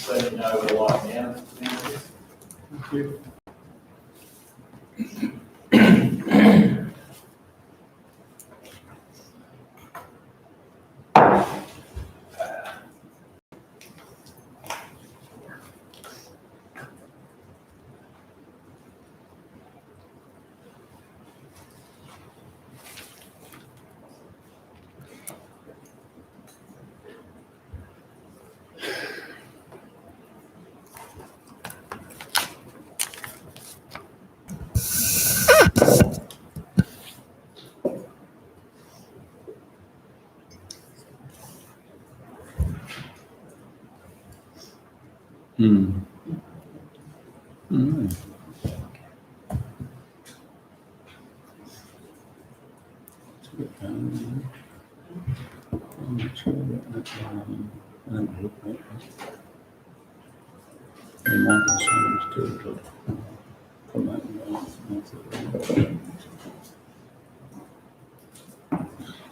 Just let me know we're lying down. Thank you.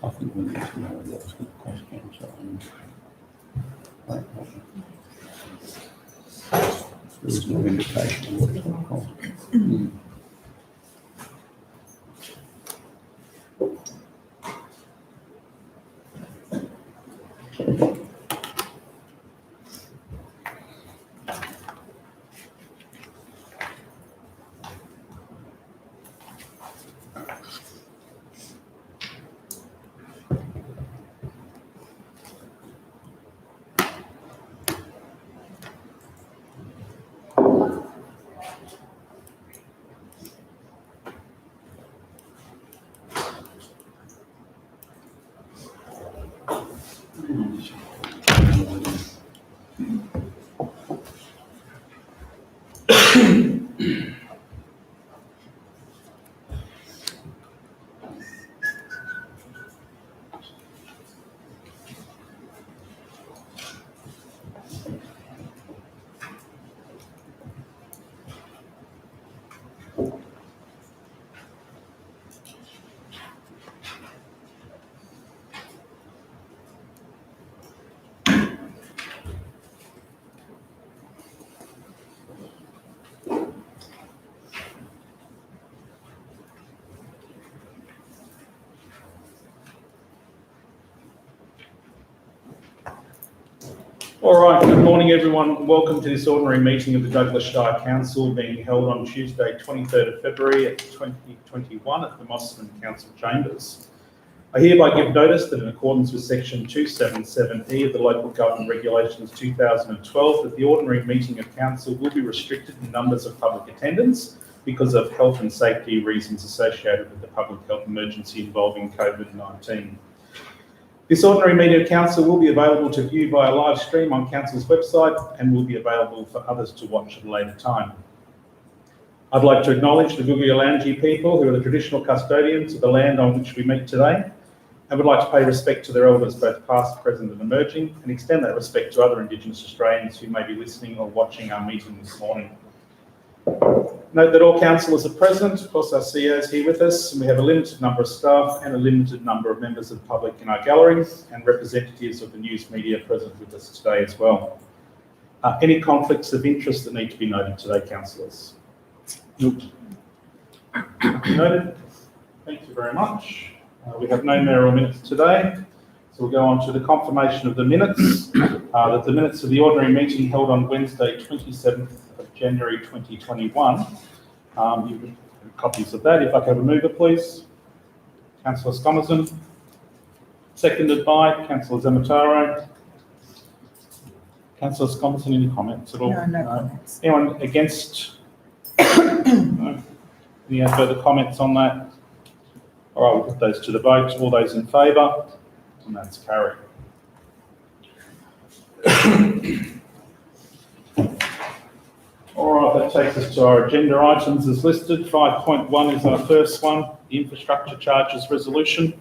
I think we need to know what's the question. There was no indication of what it's going to cost. All right, good morning everyone. Welcome to this ordinary meeting of the Douglas Shire Council being held on Tuesday 23rd of February 2021 at the Mosman Council Chambers. I hereby give notice that in accordance with section 277E of the Local Government Regulations 2012 that the ordinary meeting of council will be restricted in numbers of public attendance because of health and safety reasons associated with the public health emergency involving COVID-19. This ordinary meeting of council will be available to view via live stream on council's website and will be available for others to watch at a later time. I'd like to acknowledge the Gugriyalanji people who are the traditional custodians of the land on which we meet today, and would like to pay respect to their elders, both past, present and emerging, and extend that respect to other Indigenous Australians who may be listening or watching our meeting this morning. Note that all councillors are present. Of course, our CEO is here with us, and we have a limited number of staff and a limited number of members of the public in our gallery, and representatives of the news media present with us today as well. Any conflicts of interest that need to be noted today, councillors? Nope. Noted. Thank you very much. We have no mayoral minutes today, so we'll go on to the confirmation of the minutes. That the minutes of the ordinary meeting held on Wednesday, 27th of January 2021. You have copies of that. If I could have a mover, please. Councillor Scomerson. Seconded by Councillor Zamataro. Councillor Scomerson, any comments at all? No comments. Anyone against? No. Any further comments on that? All right, we'll put those to the vote. All those in favour? And that's carried. All right, that takes us to our agenda items as listed. 5.1 is our first one, the infrastructure charges resolution.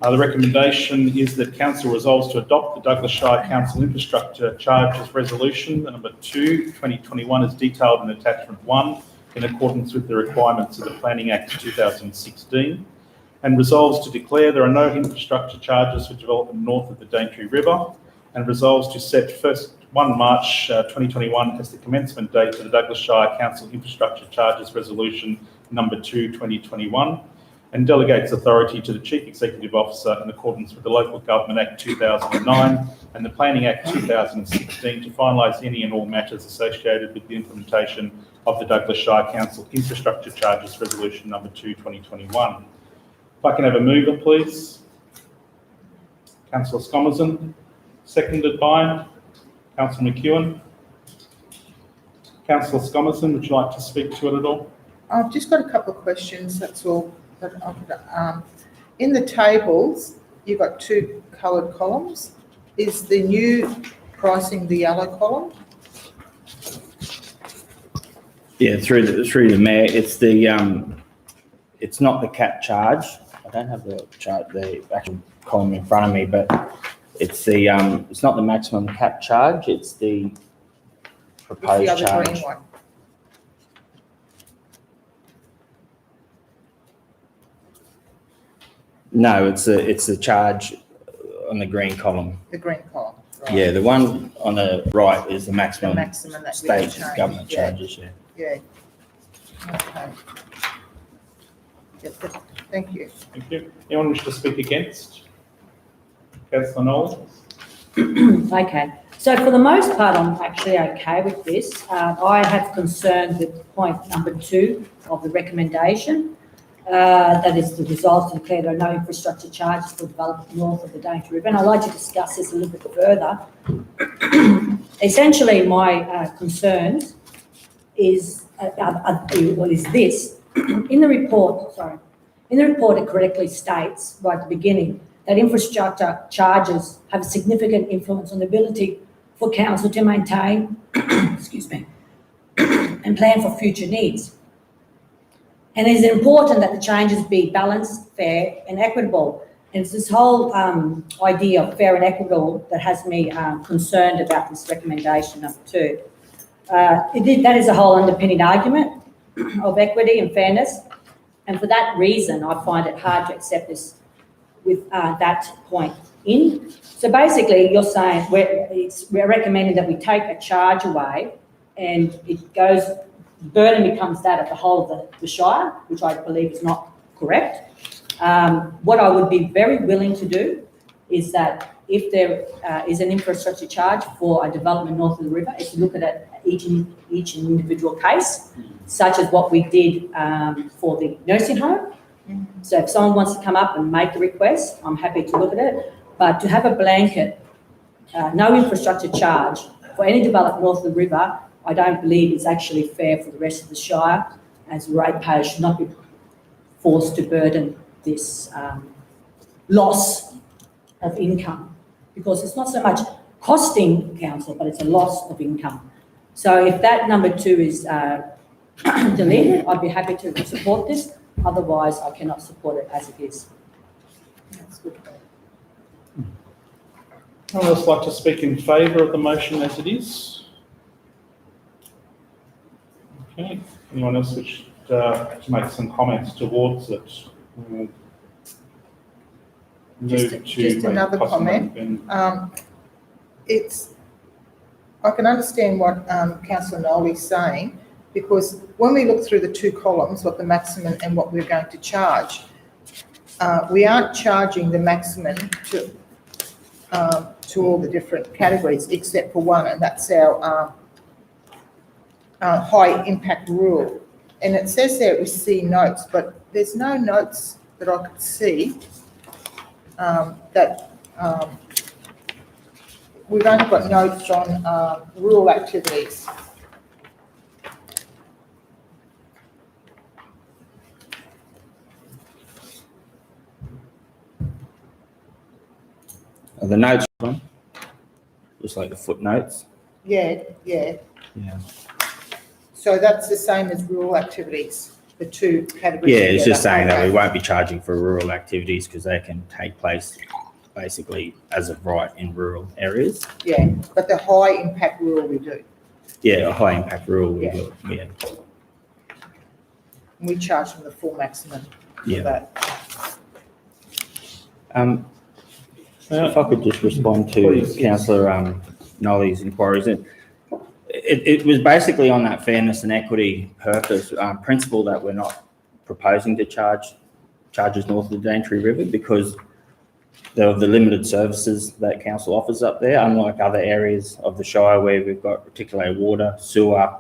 The recommendation is that council resolves to adopt the Douglas Shire Council infrastructure charges resolution number 2, 2021 as detailed in attachment 1 in accordance with the requirements of the Planning Act 2016, and resolves to declare there are no infrastructure charges for development north of the Daintree River, and resolves to set 1 March 2021 as the commencement date for the Douglas Shire Council Infrastructure Charges Resolution number 2, 2021, and delegates authority to the Chief Executive Officer in accordance with the Local Government Act 2009 and the Planning Act 2016 to finalise any and all matters associated with the implementation of the Douglas Shire Council Infrastructure Charges Resolution number 2, 2021. If I can have a mover, please. Councillor Scomerson, seconded by Councillor McEwen. Councillor Scomerson, would you like to speak to it at all? I've just got a couple of questions, that's all. But in the tables, you've got 2 coloured columns. Is the new pricing the yellow column? Yeah, through the mayor, it's the it's not the cap charge. I don't have the actual column in front of me, but it's the it's not the maximum cap charge. It's the proposed What's the other charge. green one? No, it's the charge on the green column. The green column. Right. Yeah, the one on the right is the The maximum, maximum that we can state change. government Yeah. charges. Yeah. Yeah. Okay. Yep, thank you. Thank you. Anyone wish to speak against? Councillor Knoll? Okay, so for the most part, I'm actually okay with this. I have concern with point number 2 of the recommendation. That is the resolve to declare there are no infrastructure charges for development north of the Daintree River. And I'd like to discuss this a little bit further. Essentially, my concerns is this. In the report, it correctly states right at the beginning that infrastructure charges have a significant influence on the ability for council to maintain, excuse me, and plan for future needs. And it is important that the changes be balanced, fair and equitable. And it's this whole idea of fair and equitable that has me concerned about this recommendation number 2. That is a whole underpinning argument of equity and fairness. And for that reason, I find it hard to accept this with that point in. So basically, you're saying we're recommending that we take a charge away and it goes, burden becomes that of the whole of the Shire, which I believe is not correct. What I would be very willing to do is that if there is an infrastructure charge for a development north of the river, is to look at it, each individual case, such as what we did for the nursing home. So if someone wants to come up and make a request, I'm happy to look at it. But to have a blanket, no infrastructure charge for any development north of the river, I don't believe it's actually fair for the rest of the Shire, as ratepayers should not be forced to burden this loss of income, because it's not so much costing council, but it's a loss of income. So if that number 2 is deleted, I'd be happy to support this. Otherwise, I cannot support it as it is. That's good. Anyone else like to speak in favour of the motion as it is? Okay. Anyone else wish to make some comments towards it? We'll Just another comment. I can understand what Councillor Knoll is saying, because when we look through the 2 columns, what the maximum and what we're going to charge, we aren't charging the maximum to all the different categories except for one, and that's our high impact rural. And it says there we see notes, but there's no notes that I could see that we've only got notes on rural activities. Are the notes on? Just like the footnotes. Yeah. Yeah. So that's the same as rural activities, the 2 categories. Yeah, it's just together. saying that Okay. we won't be charging for rural activities because they can take place basically as of right in rural areas. Yeah, but the high impact rural we do. Yeah, a high impact rural. we Yeah. do, yeah. And we charge them the full maximum for Yeah. that. If I could just respond to Please. Councillor Nolly's inquiries. It was basically on that fairness and equity purpose, principle that we're not proposing to charges north of the Daintree River because of the limited services that council offers up there, unlike other areas of the Shire where we've got articulated water, sewer,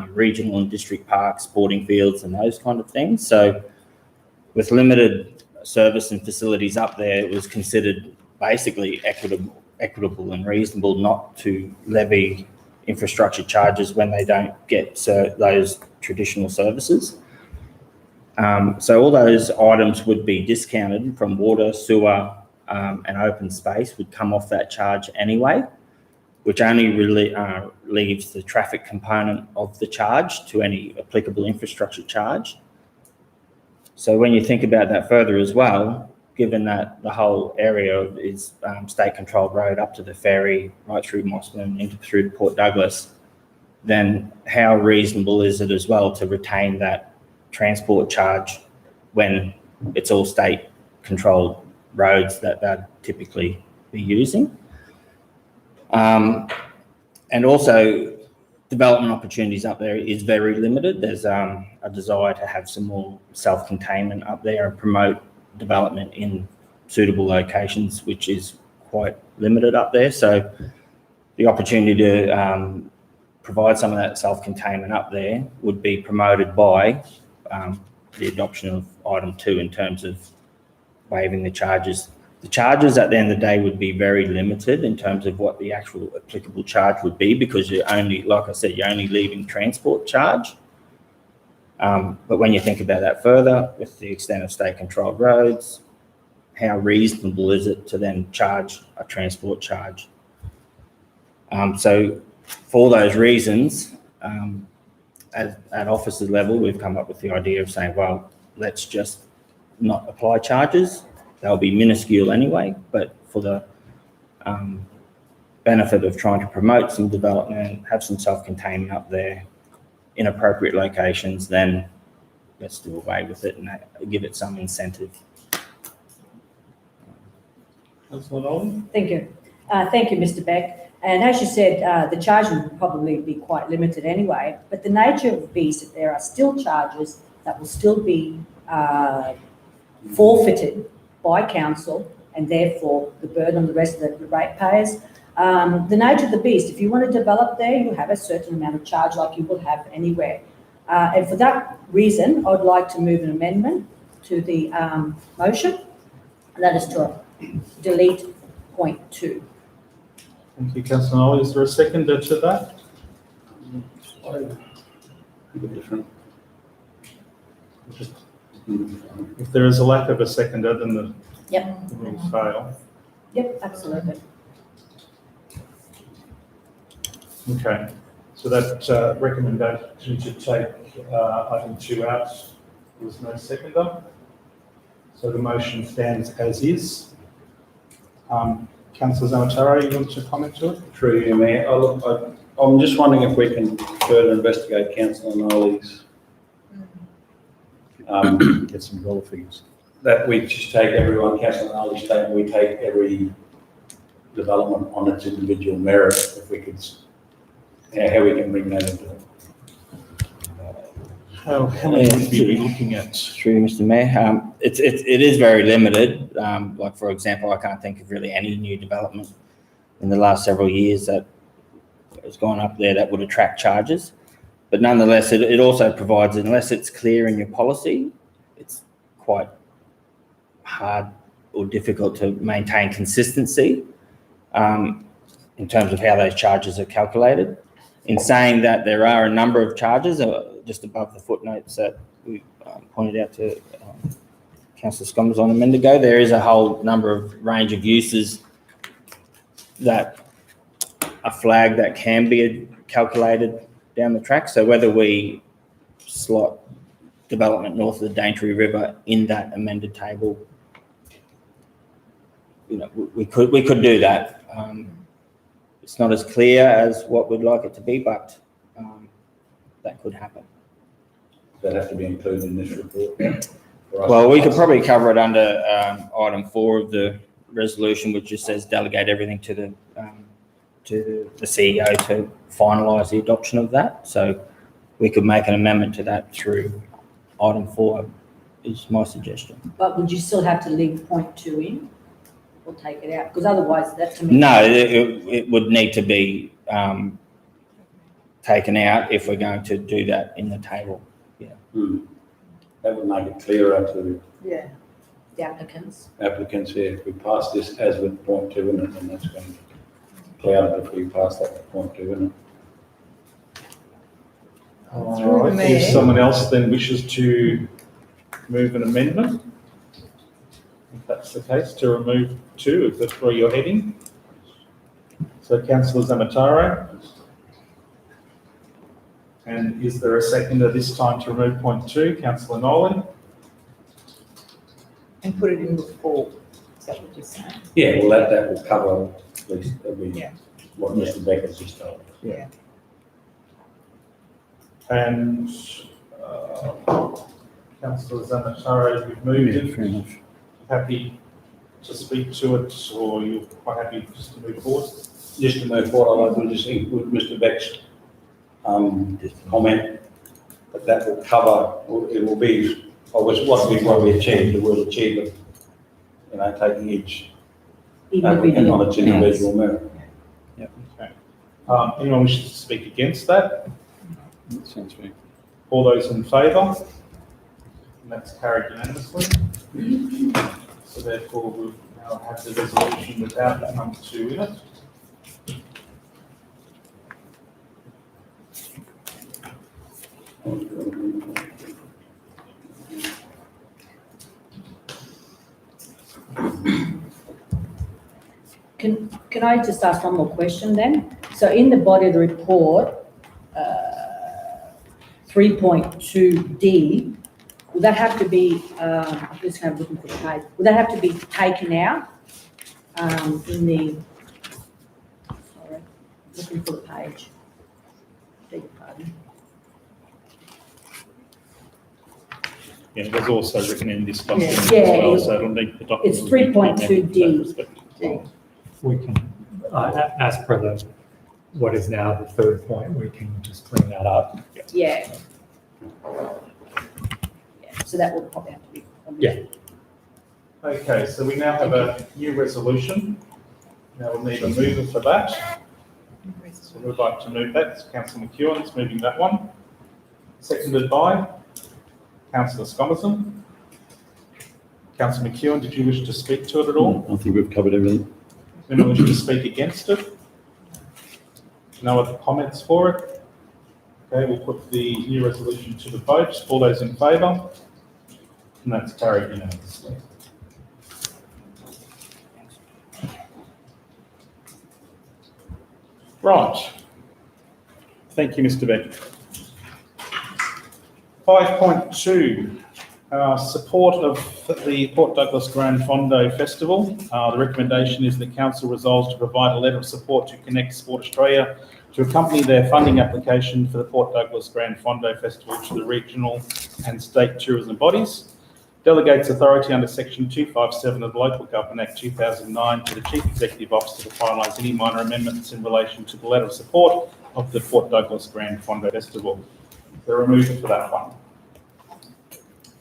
regional and district parks, sporting fields and those kind of things. So with limited service and facilities up there, it was considered basically equitable and reasonable not to levy infrastructure charges when they don't get those traditional services. So all those items would be discounted from water, sewer, and open space would come off that charge anyway, which only really leaves the traffic component of the charge to any applicable infrastructure charge. So when you think about that further as well, given that the whole area is state-controlled road up to the ferry, right through Mosman, through Port Douglas, then how reasonable is it as well to retain that transport charge when it's all state-controlled roads that they'd typically be using? And also, development opportunities up there is very limited. There's a desire to have some more self-containment up there and promote development in suitable locations, which is quite limited up there. So the opportunity to provide some of that self-containment up there would be promoted by the adoption of item 2 in terms of waiving the charges. The charges at the end of the day would be very limited in terms of what the actual applicable charge would be because you're only, like I said, you're only leaving transport charge. But when you think about that further, with the extent of state-controlled roads, how reasonable is it to then charge a transport charge? So for those reasons, at officer level, we've come up with the idea of saying, well, let's just not apply charges. They'll be minuscule anyway, but for the benefit of trying to promote some development, have some self-containment up there in appropriate locations, then let's do away with it and give it some incentive. Councillor Nolan? Thank you. Thank you, Mr. Beck. And as you said, the charge would probably be quite limited anyway, but the nature of the beast, that there are still charges that will still be forfeited by council and therefore the burden on the rest of the ratepayers. The nature of the beast, if you want to develop there, you have a certain amount of charge like you will have anywhere. And for that reason, I'd like to move an amendment to the motion, and that is to delete point 2. Thank you, Councillor Nolan. Is there a seconder to that? If there is a lack of a seconder, then the rules fail. Yep, absolutely. Okay, so that recommendation to take item 2 out was no seconder. So the motion stands as is. Councillor Zamataro, you want to comment to it? Through you, Mayor. I'm just wondering if we can further investigate Councillor Nolly's Get some dollar figures. that we just take everyone, Councillor Nolly's statement, we take every development on its individual merit, if we could, how we can bring that into it. How many would we be looking at? Through you, Mr. Mayor, it is very limited. Like for example, I can't think of really any new development in the last several years that has gone up there that would attract charges. But nonetheless, it also provides, unless it's clear in your policy, it's quite hard or difficult to maintain consistency in terms of how those charges are calculated. In saying that, there are a number of charges just above the footnotes that we pointed out to Councillor Scommers on a minute ago. There is a whole number of range of uses that are flagged that can be calculated down the track. So whether we slot development north of the Daintree River in that amended table, we could do that. It's not as clear as what we'd like it to be, but that could happen. Does that have to be included in this report? Well, we could probably cover it under item 4 of the resolution, which just says delegate everything to to the CEO to finalise the adoption of that. So we could make an amendment to that through item 4 is my suggestion. But would you still have to leave point 2 in or take it out? Because otherwise that to me. No, it would need to be taken out if we're going to do that in the table. That would make it clearer to Yeah. The applicants. applicants here. If we pass this as with point 2 in it, then that's going to cloud it if we pass that with point 2 in it. Through the mayor. If someone else then wishes to move an amendment, if that's the case, to remove 2, if that's where you're heading. So councillor Zamataro. And is there a seconder this time to remove point 2? Councillor Nolan. And put it in with 4. Is that what you're saying? Yeah, well, that will cover at least Yeah. what Mr. Becker's just told. Yeah. And councillor Zamataro, you've moved it. Fair enough. Happy to speak to it, or you're quite happy just to move forward? Just to move forward, I'd like to just include Mr. Beck's comment, that will cover, it will be, what we achieved, we'll achieve it, taking each applicant on its individual merit. Okay. Anyone wishes to speak against that? That sounds fair. All those in favour? And that's carried unanimously. So therefore, we'll now have the resolution without number 2 in it. Can I just ask one more question then? So in the body of the report, 3.2D, would that have to be, I'm just kind of looking for the page, would that have to be taken out in the, sorry, looking for the page. Beg your pardon. Yeah, it was also written in this document as Yeah, well, so it'll need the document. It's 3.2D. We can, as per the, what is now the third point, we can just clean that up. Yeah. Yeah, so that would probably have to be. Yeah. Okay, so we now have a new resolution. Now we'll need a mover for that. So who would like to move that? Councillor McEwen's moving that one. Seconded by Councillor Scomerson. Councillor McEwen, did you wish to speak to it at all? I think we've covered everything. Anyone wish to speak against it? No other comments for it? Okay, we'll put the new resolution to the vote. All those in favour? And that's carried unanimously. Right. Thank you, Mr. Beck. 5.2, support of the Port Douglas Grand Fondo Festival. The recommendation is that Council resolves to provide a letter of support to Connect Sport Australia to accompany their funding application for the Port Douglas Grand Fondo Festival to the regional and state tourism bodies. Delegates authority under Section 257 of the Local Government Act 2009 to the Chief Executive Officer to finalise any minor amendments in relation to the letter of support of the Port Douglas Grand Fondo Festival. There are movers for that one.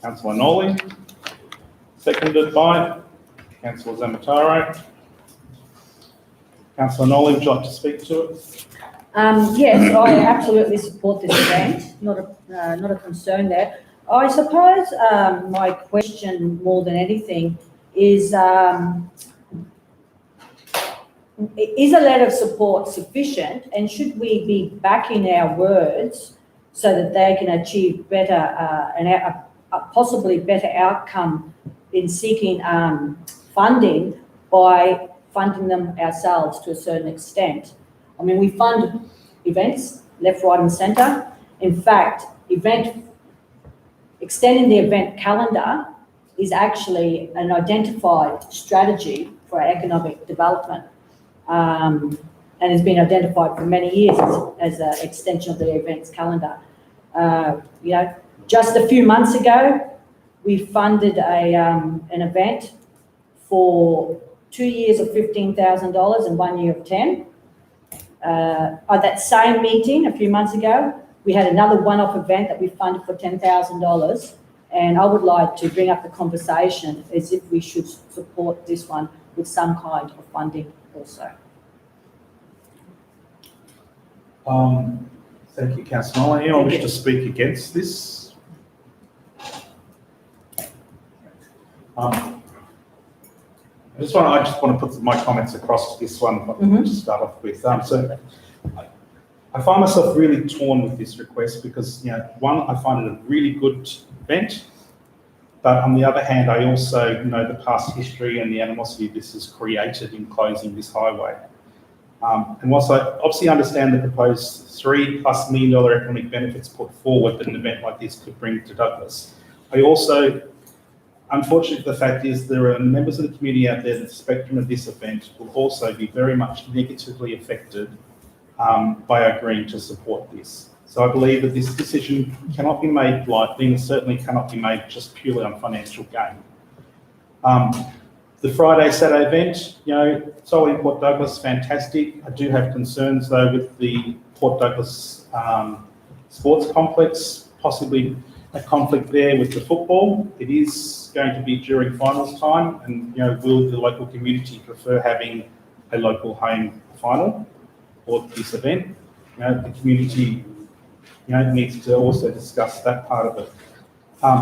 Councillor Nolly, seconded by Councillor Zamataro. Councillor Nolly, would you like to speak to it? Yes, I absolutely support this event, not a concern there. I suppose my question more than anything is a letter of support sufficient, and should we be backing our words so that they can achieve better, a possibly better outcome in seeking funding by funding them ourselves to a certain extent? I mean, we fund events left, right and centre. In fact, extending the event calendar is actually an identified strategy for our economic development, and has been identified for many years as an extension of the events calendar. Just a few months ago, we funded an event for 2 years of $15,000 and 1 year of 10. At that same meeting a few months ago, we had another one-off event that we funded for $10,000. And I would like to bring up the conversation as if we should support this one with some kind of funding also. Thank you, Councillor Nolan. Anyone Thank wish you. to speak against this? I just want to put my comments across to this one to start off with. So I find myself really torn with this request because, one, I find it a really good event, but on the other hand, I also know the past history and the animosity this has created in closing this highway. And whilst I obviously understand the proposed $3+ million economic benefits put forward that an event like this could bring to Douglas, I also, unfortunately, the fact is there are members of the community out there that the spectrum of this event will also be very much negatively affected by agreeing to support this. So I believe that this decision cannot be made lightly and certainly cannot be made just purely on financial gain. The Friday, Saturday event, solely Port Douglas, fantastic. I do have concerns though with the Port Douglas sports complex, possibly a conflict there with the football. It is going to be during finals time and, will the local community prefer having a local home final for this event? The community, needs to also discuss that part of it.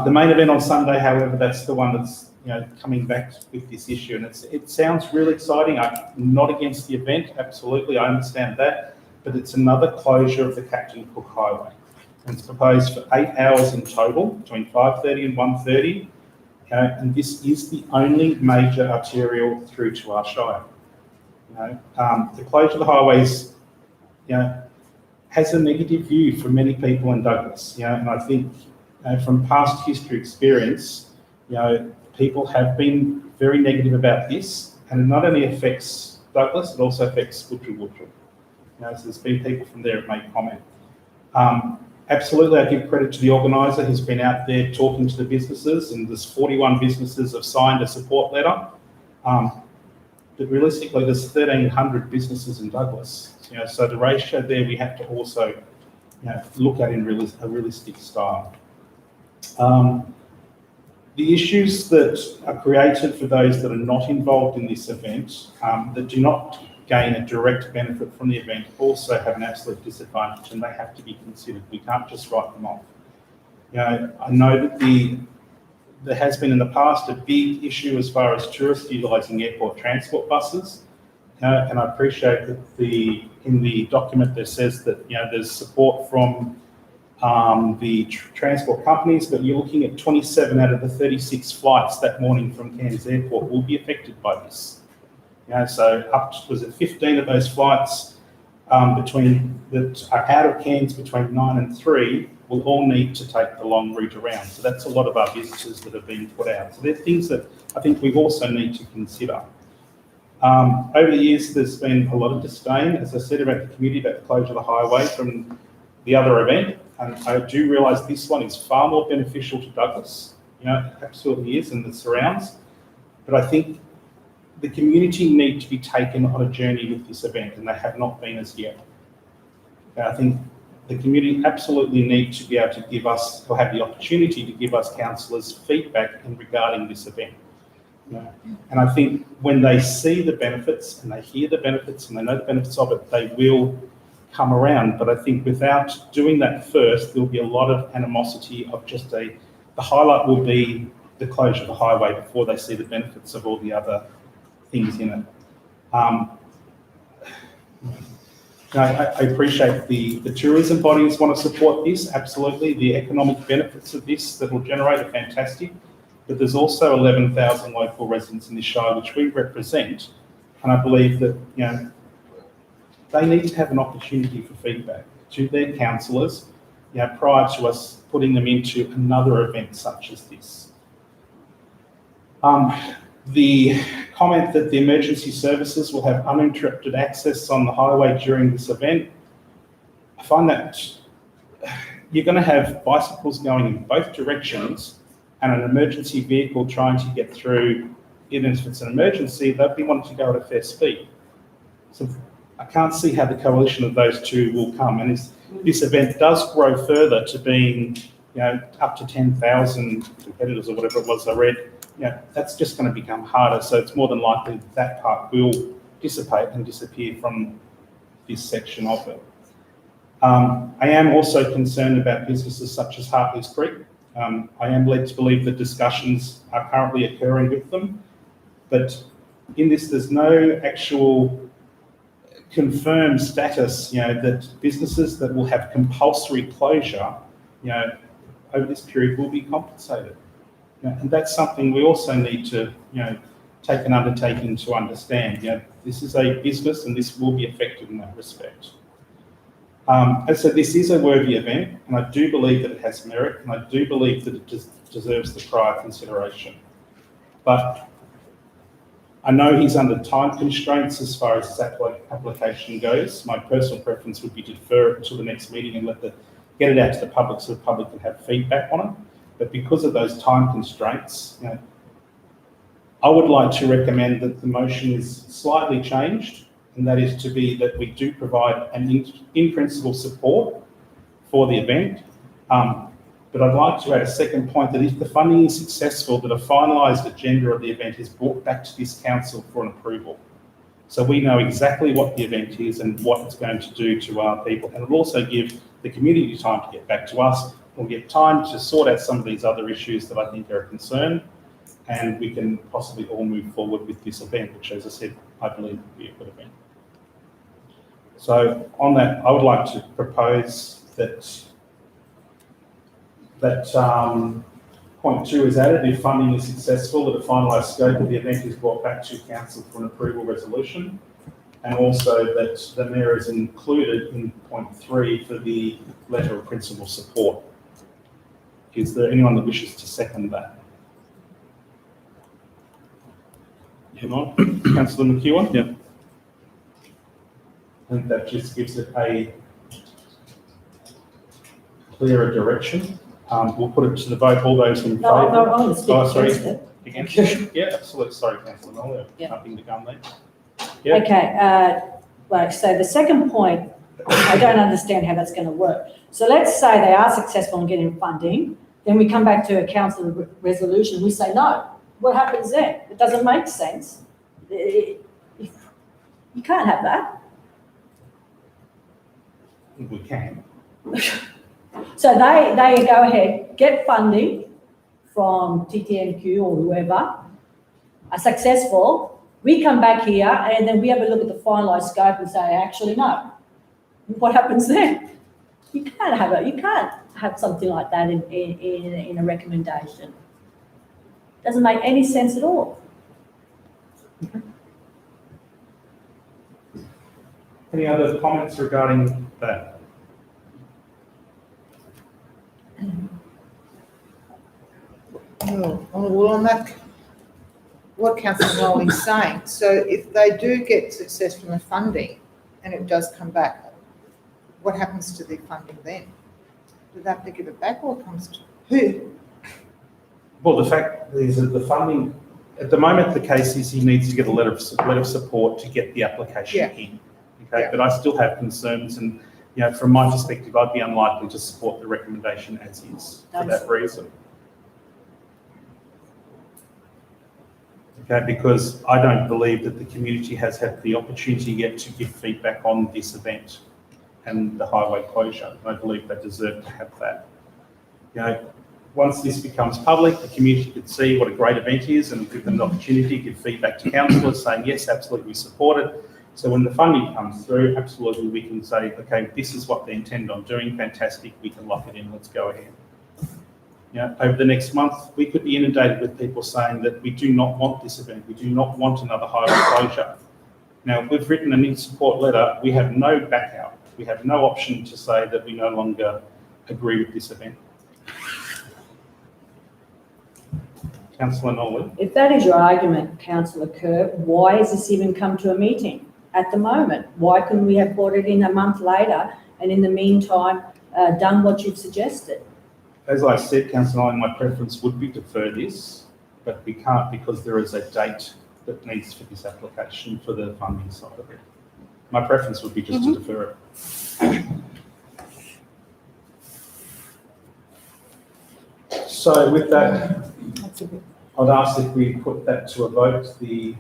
The main event on Sunday, however, that's the one that's, coming back with this issue. And it sounds really exciting. I'm not against the event, absolutely, I understand that, but it's another closure of the Captain Cook Highway. And it's proposed for 8 hours in total, between 5:30 and 1:30. And this is the only major arterial through to our shire. The closure of the highways, has a negative view for many people in Douglas. And I think from past history experience, people have been very negative about this, and it not only affects Douglas, it also affects Butcher Woodrow. So there's been people from there that make comment. Absolutely, I give credit to the organiser who's been out there talking to the businesses, and there's 41 businesses have signed a support letter. But realistically, there's 1,300 businesses in Douglas. So the ratio there we have to also, look at in a realistic style. The issues that are created for those that are not involved in this event, that do not gain a direct benefit from the event, also have an absolute disadvantage, and they have to be considered. We can't just write them off. I know that there has been in the past a big issue as far as tourists utilising airport transport buses, and I appreciate that in the document there says that there's support from the transport companies, but you're looking at 27 out of the 36 flights that morning from Cairns Airport will be affected by this. So was it 15 of those flights that are out of Cairns between 9 and 3 will all need to take the long route around. So that's a lot of our visitors that have been put out. So they're things that I think we also need to consider. Over the years, there's been a lot of disdain, as I said, about the community, about the closure of the highway from the other event. And I do realise this one is far more beneficial to Douglas. It absolutely is, and the surrounds. But I think the community need to be taken on a journey with this event, and they have not been as yet. I think the community absolutely need to be able to give us, or have the opportunity to give us councillors feedback in regarding this event. And I think when they see the benefits and they hear the benefits and they know the benefits of it, they will come around. But I think without doing that first, there'll be a lot of animosity of just the highlight will be the closure of the highway before they see the benefits of all the other things in it. I appreciate the tourism bodies want to support this, absolutely. The economic benefits of this that will generate are fantastic, but there's also 11,000 local residents in this shire which we represent, and I believe that they need to have an opportunity for feedback to their councillors prior to us putting them into another event such as this. The comment that the emergency services will have uninterrupted access on the highway during this event, I find that you're going to have bicycles going in both directions and an emergency vehicle trying to get through, even if it's an emergency, they'll be wanting to go at a fair speed. So I can't see how the coalition of those two will come. And if this event does grow further to being, up to 10,000 competitors or whatever it was I read, that's just going to become harder. So it's more than likely that part will dissipate and disappear from this section of it. I am also concerned about businesses such as Hartley's Creek. I am led to believe that discussions are currently occurring with them, but in this, there's no actual confirmed status, that businesses that will have compulsory closure, over this period will be compensated. And that's something we also need to, take an undertaking to understand. This is a business and this will be affected in that respect. As I said, this is a worthy event, and I do believe that it has merit, and I do believe that it deserves the prior consideration. But I know he's under time constraints as far as his application goes. My personal preference would be to defer it until the next meeting and get it out to the public so the public can have feedback on it. But because of those time constraints, I would like to recommend that the motion is slightly changed, and that is to be that we do provide an in-principle support for the event. But I'd like to add a second point that if the funding is successful, that a finalised agenda of the event is brought back to this council for an approval. So we know exactly what the event is and what it's going to do to our people. And it'll also give the community time to get back to us. We'll get time to sort out some of these other issues that I think are a concern, and we can possibly all move forward with this event, which, as I said, I believe will be a good event. So on that, I would like to propose that point 2 is added. If funding is successful, that a finalised scope of the event is brought back to council for an approval resolution, and also that the mayor is included in point 3 for the letter of principal support. Is there anyone that wishes to second that? Not? Councillor McEwen? Yep. I think that just gives it a clearer direction. We'll put it to the vote. All those in No, favour? no, I want to speak Oh, sorry. against it. Against it? Yeah, absolutely. Sorry, Councillor Knoll. Yeah. Nothing to come there. Yeah. Okay, right, so the second point, I don't understand how that's going to work. So let's say they are successful in getting funding, then we come back to a council resolution, we say no. What happens then? It doesn't make sense. You can't have that. We can. So they go ahead, get funding from TTNQ or whoever, are successful, we come back here and then we have a look at the finalised scope and say, actually, no. What happens then? You can't have it. You can't have something like that in a recommendation. Doesn't make any sense at all. Any other comments regarding that? Well, on that, what Councillor Noel is saying, so if they do get successful in funding and it does come back, what happens to the funding then? Do they have to give it back, or comes to who? Well, the fact is that the funding, at the moment, the case is he needs to get a letter of support to get the application in. Okay, Yeah. but I still have concerns, and from my perspective, I'd be unlikely to support the recommendation as is for that reason. Okay, because I don't believe that the community has had the opportunity yet to give feedback on this event and the highway closure. I believe they deserve to have that. Once this becomes public, the community could see what a great event is and give them the opportunity to give feedback to councillors saying, yes, absolutely, we support it. So when the funding comes through, absolutely, we can say, okay, this is what they intend on doing, fantastic, we can lock it in, let's go ahead. Over the next month, we could be inundated with people saying that we do not want this event, we do not want another highway closure. Now, we've written an in-support letter, we have no backout, we have no option to say that we no longer agree with this event. Councillor Nolan. If that is your argument, Councillor Kerr, why has this even come to a meeting at the moment? Why couldn't we have brought it in a month later and in the meantime done what you've suggested? As I said, Councillor Nolan, my preference would be to defer this, but we can't because there is a date that needs for this application for the funding side of it. My preference would be just to defer it. So with that, That's a bit. I'd ask if we put that to a vote, the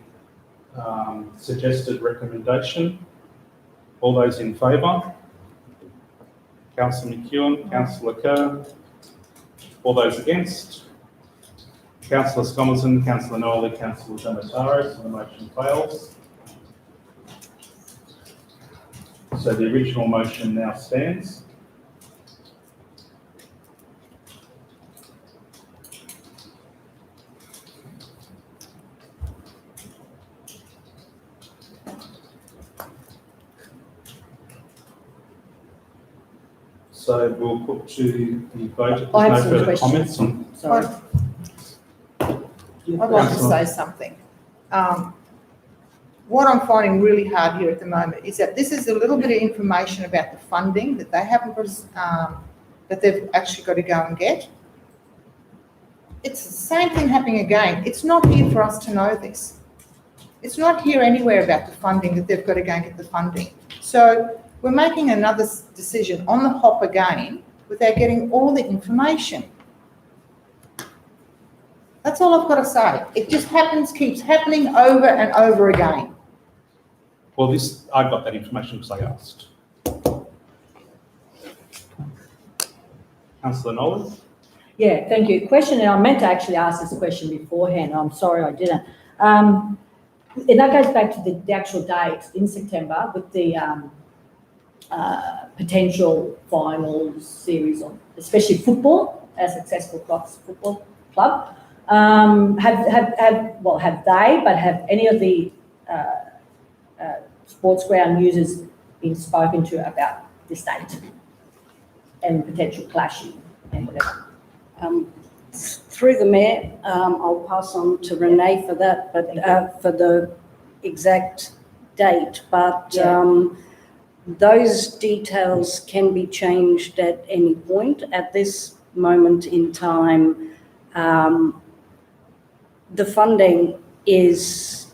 suggested recommendation. All those in favour? Councillor McEwen, Councillor Kerr. All those against? Councillor Scomerson, Councillor Nolly, Councillor Zamataro, so the motion fails. So the original motion now stands. So we'll put to the vote if I have there's no some further questions. comments on. Sorry. I'd like to say something. What I'm finding really hard here at the moment is that this is a little bit of information about the funding that they haven't, that they've actually got to go and get. It's the same thing happening again. It's not here for us to know this. It's not here anywhere about the funding, that they've got to go and get the funding. So we're making another decision on the hop again without getting all the information. That's all I've got to say. It just keeps happening over and over again. Well, I got that information because I asked. Councillor Nolan? Yeah, thank you. Question, and I meant to actually ask this question beforehand. I'm sorry I didn't. And that goes back to the actual date in September with the potential finals series on, especially football, a successful football club. Have any of the sports ground users been spoken to about this date and potential clashing and whatever? Through the Mayor, I'll pass on to Renee for that, but for the exact date, but those details can be changed at any point. At this moment in time, the funding is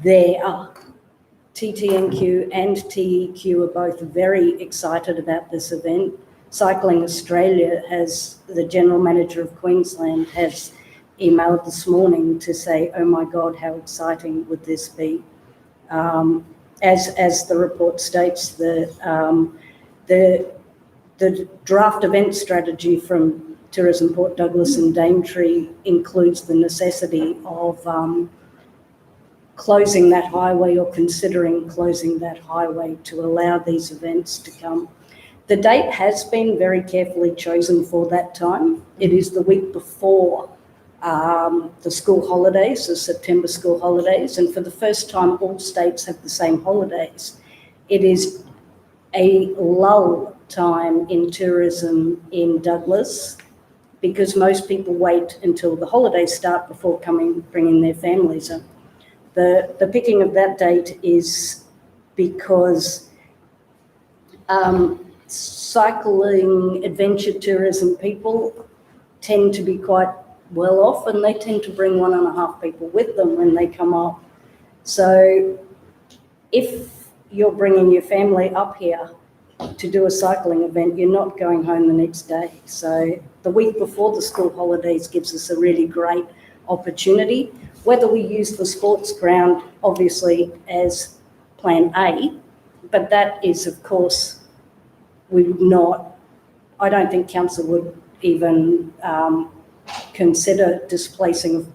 there. TTNQ and TEQ are both very excited about this event. Cycling Australia the General Manager of Queensland has emailed this morning to say, oh my God, how exciting would this be? As the report states, the draft event strategy from Tourism Port Douglas and Daintree includes the necessity of closing that highway or considering closing that highway to allow these events to come. The date has been very carefully chosen for that time. It is the week before the school holidays, the September school holidays, and for the first time all states have the same holidays. It is a lull time in tourism in Douglas because most people wait until the holidays start before bringing their families in. The picking of that date is because cycling adventure tourism people tend to be quite well off and they tend to bring 1.5 people with them when they come up. So if you're bringing your family up here to do a cycling event, you're not going home the next day. So the week before the school holidays gives us a really great opportunity. Whether we use the sports ground, obviously, as plan A, but that is, of course, I don't think council would even consider displacing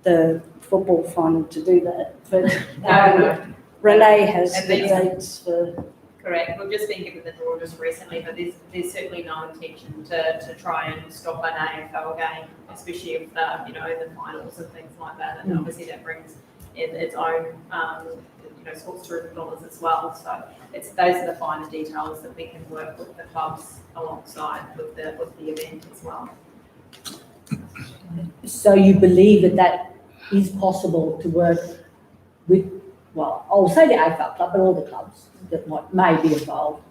the football fund to do that. But No. Renee has And the these- dates for... Correct. We've just been given the draw just recently, but there's certainly no intention to try and stop an AFL game, especially if in the finals and things like that. And obviously that brings in its own sports tourism dollars as well. So those are the finer details that we can work with the clubs alongside with the event as well. So you believe that is possible to work with, well, I'll say the AFL club, but all the clubs that may be involved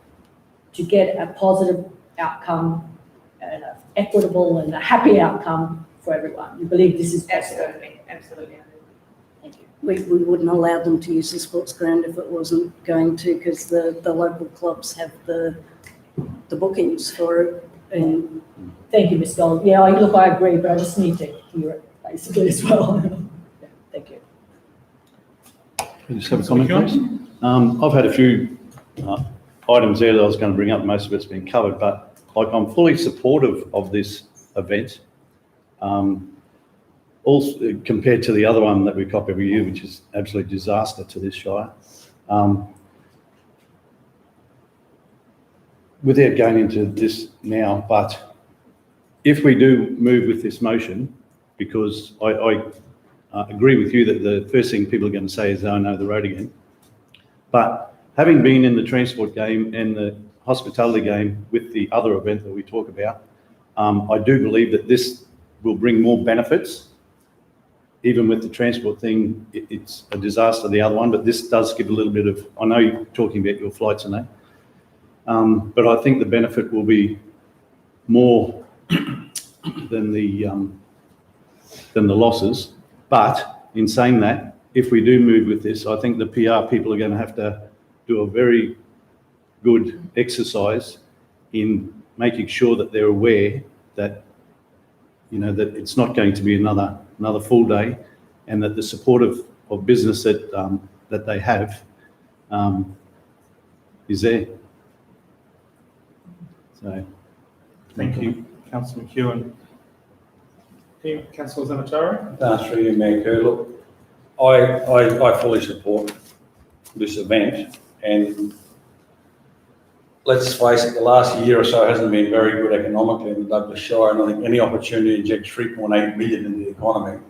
to get a positive outcome, and an equitable and a happy outcome for everyone. You believe this is possible? Absolutely. Thank you. we wouldn't allow them to use the sports ground if it wasn't going to, because the local clubs have the bookings for it. And Thank you, Ms. Gold. Yeah, look, I agree, but I just need to hear it basically as well. Yeah, thank you. Can I just have a comment, please? I've had a few items there that I was going to bring up. Most of it's been covered, but like I'm fully supportive of this event. Also, compared to the other one that we cop every year, which is absolute disaster to this Shire. Without going into this now, but if we do move with this motion, because I agree with you that the first thing people are going to say is, oh no, the road again. But having been in the transport game and the hospitality game with the other event that we talk about, I do believe that this will bring more benefits. Even with the transport thing, it's a disaster, the other one, but this does give a little bit of, I know you're talking about your flights and that, but I think the benefit will be more than the losses. But in saying that, if we do move with this, I think the PR people are going to have to do a very good exercise in making sure that they're aware that, you know, that it's not going to be another full day, and that the support of business that they have is there. So, Thank you, Councillor McEwen. Councillor Zamataro? Through you, Mayor Kerr. Look, I fully support this event, and let's face it, the last year or so hasn't been very good economically in the Douglas Shire, and I think any opportunity to inject 3.8 million into the economy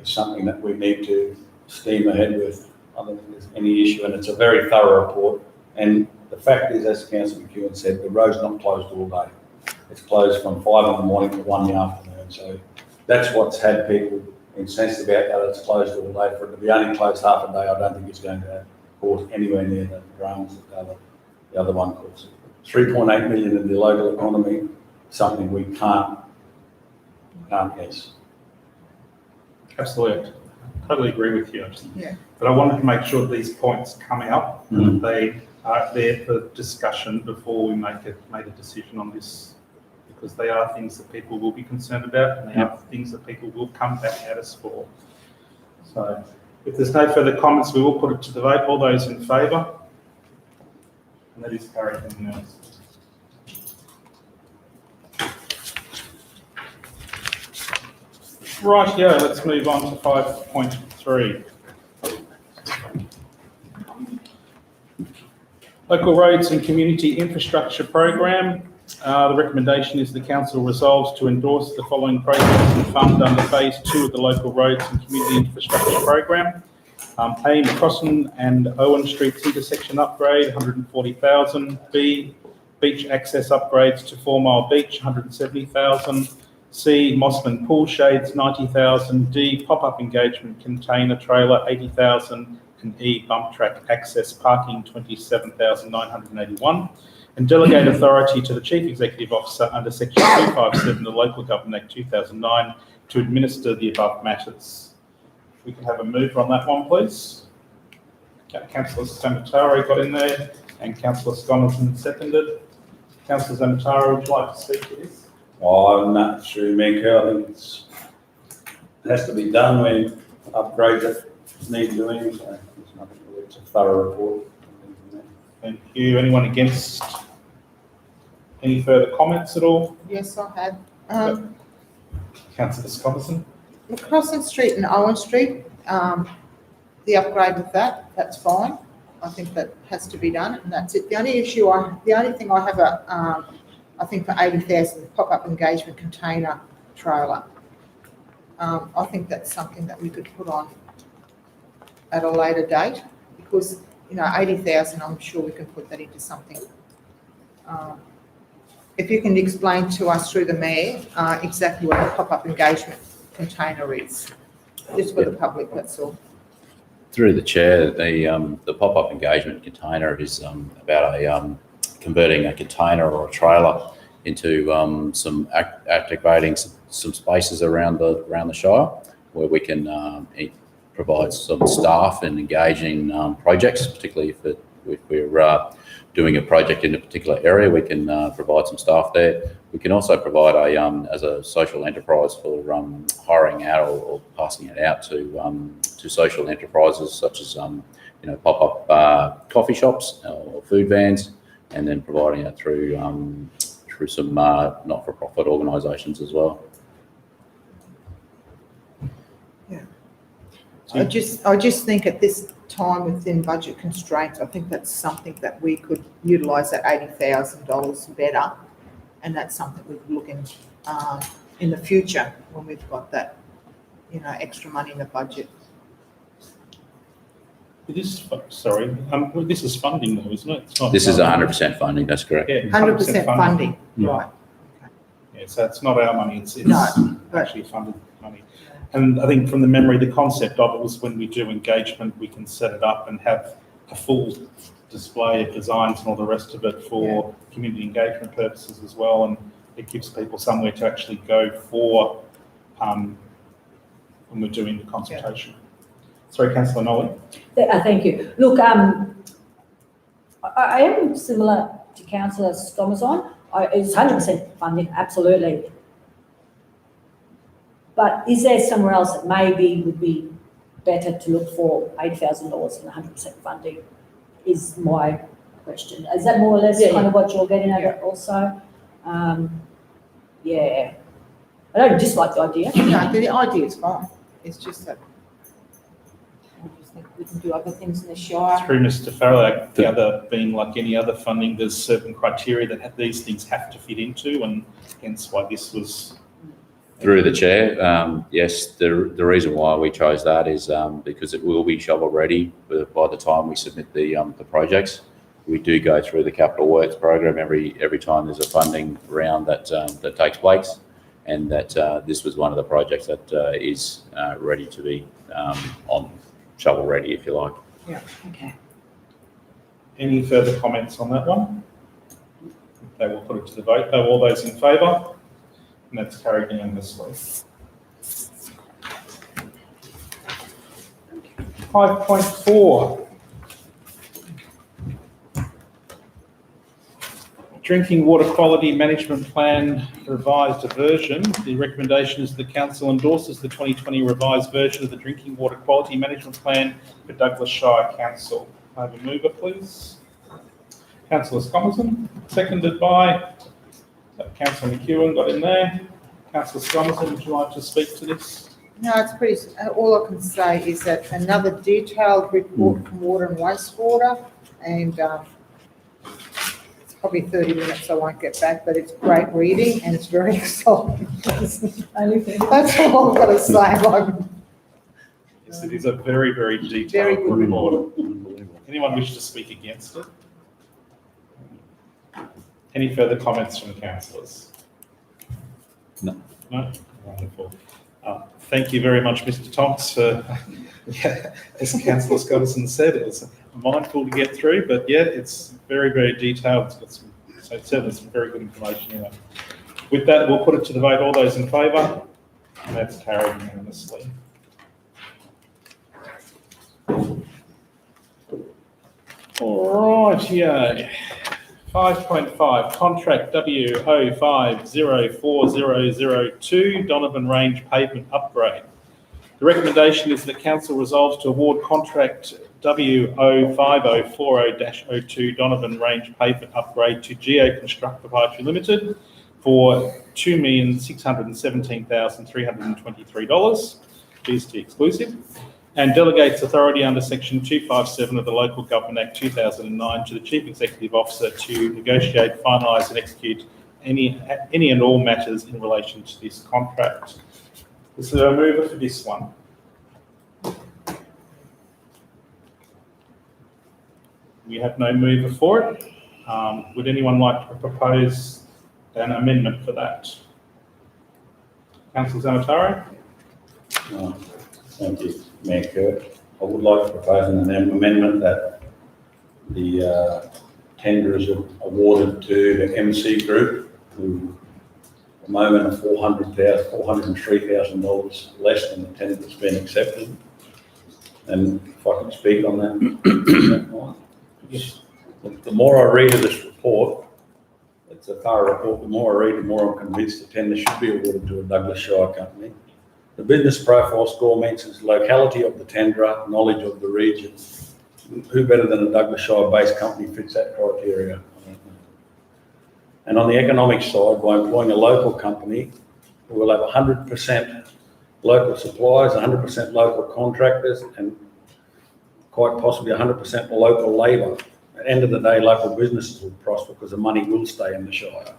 is something that we need to steam ahead with. I don't think there's any issue, and it's a very thorough report. And the fact is, as Councillor McEwen said, the road's not closed all day. It's closed from 5 in the morning to 1 in the afternoon. So that's what's had people incensed about that it's closed all day. For it to be only closed half a day, I don't think it's going to cause anywhere near the dramas that the other one causes. 3.8 million in the local economy, something we can't guess. Absolutely. Totally agree with you. Yeah. But I wanted to make sure these points come out and that they are there for discussion before we make a decision on this, because they are things that people will be concerned about, and they are things that people will come back at us for. So if there's no further comments, we will put it to the vote. All those in favour? And that is carried unanimously. Right, yeah, let's move on to 5.3. Local Roads and Community Infrastructure Program. The recommendation is the council resolves to endorse the following projects and fund under phase 2 of the Local Roads and Community Infrastructure Program. A, Crossan and Owen Streets intersection upgrade, 140,000. B, beach access upgrades to 4 Mile Beach, 170,000. C, Mossman Pool Shades, 90,000. D, pop-up engagement container trailer, 80,000. And E, bump track access parking, 27,981. And delegate authority to the Chief Executive Officer under Section 257 of the Local Government Act 2009 to administer the above matters. If we can have a mover on that one, please. Councillor Zamataro got in there, and Councillor Sconnelson seconded. Councillor Zamataro, would you like to speak to this? Oh, I'm not sure, Mayor Kerr. I think it has to be done when upgrades that need doing. So it's a thorough report. Thank you. Anyone against? Any further comments at all? Yes, I had. Councillor Sconnelson? Crossan Street and Owen Street, the upgrade of that's fine. I think that has to be done, and that's it. The only thing I have I think for 80,000, the pop-up engagement container trailer. I think that's something that we could put on at a later date, because, you know, 80,000, I'm sure we can put that into something. If you can explain to us through the mayor exactly what the pop-up engagement container is, just for the public, that's all. Through the chair, the pop-up engagement container is about converting a container or a trailer into activating some spaces around the Shire where we can provide some staff and engaging projects, particularly if we're doing a project in a particular area, we can provide some staff there. We can also provide as a social enterprise for hiring out or passing it out to social enterprises such as pop-up coffee shops or food vans, and then providing it through some not-for-profit organisations as well. I just think at this time within budget constraints, I think that's something that we could utilise that $80,000 better, and that's something we could look in the future when we've got that, extra money in the budget. This is funding though, isn't it? It's not This is 100% funding, that's correct. Yeah, 100% funding, right? Yeah, so it's not our money, it's No, but- actually funded money. And I think from the memory, the concept of it was when we do engagement, we can set it up and have a full display of designs and all the rest of it for community engagement purposes as well. And it gives people somewhere to actually go for when we're doing the consultation. Sorry, Councillor Nolly. Thank you. Look, I am similar to Councillor Skomazon. It's 100% funding, absolutely. But is there somewhere else that maybe would be better to look for $80,000 and 100% funding is my question. Is that more or less kind of what you're getting at also? Yeah. I don't dislike the idea. No, the idea is fine. It's just that I just think we can do other things in the Shire. Through Mr. Farrell, the other being like any other funding, there's certain criteria that these things have to fit into, and hence why this was. Through the chair, yes, the reason why we chose that is because it will be shovel ready by the time we submit the projects. We do go through the capital works program every time there's a funding round that takes place, and that this was one of the projects that is ready to be on shovel ready, if you like. Yeah. Okay. Any further comments on that one? They will put it to the vote. All those in favour? And that's carried unanimously. 5.4. Drinking Water Quality Management Plan revised version. The recommendation is the council endorses the 2020 revised version of the Drinking Water Quality Management Plan for Douglas Shire Council. I have a mover, please. Councillor Skomazon, seconded by Councillor McEwen, got in there. Councillor Skomazon, would you like to speak to this? No, it's pretty, all I can say is that another detailed report from water and wastewater, and it's probably 30 minutes, I won't get back, but it's great reading and it's very exciting. That's all I've got to say. Yes, it is a very, very detailed Very good report. Anyone wish to speak against it? Any further comments from councillors? No. No? Wonderful. Thank you very much, Mr. Tonks. As Councillor Skomazon said, it was mindful to get through, but yeah, it's very, very detailed. It's got certainly some very good information in it. With that, we'll put it to the vote. All those in favour? And that's carried unanimously. All right, yeah. 5.5, contract W05040002, Donovan Range pavement upgrade. The recommendation is that council resolves to award contract W050400-02 Donovan Range pavement upgrade to Geo Construct Proprietary Limited for $2,617,323, GST exclusive, and delegates authority under Section 257 of the Local Government Act 2009 to the Chief Executive Officer to negotiate, finalise and execute any and all matters in relation to this contract. Is there a mover for this one? We have no mover for it. Would anyone like to propose an amendment for that? Councillor Zamataro? Thank you, Mayor Kirk. I would like to propose an amendment that the tender is awarded to the MC Group, who at the moment are $403,000 less than the tender that's been accepted. And if I could speak on that. The more I read of this report, it's a thorough report, the more I read, the more I'm convinced the tender should be awarded to a Douglas Shire company. The business profile score mentions locality of the tenderer, knowledge of the region. Who better than a Douglas Shire-based company fits that criteria? And on the economic side, by employing a local company, we will have 100% local suppliers, 100% local contractors, and quite possibly 100% local labour. At the end of the day, local businesses will prosper because the money will stay in the Shire.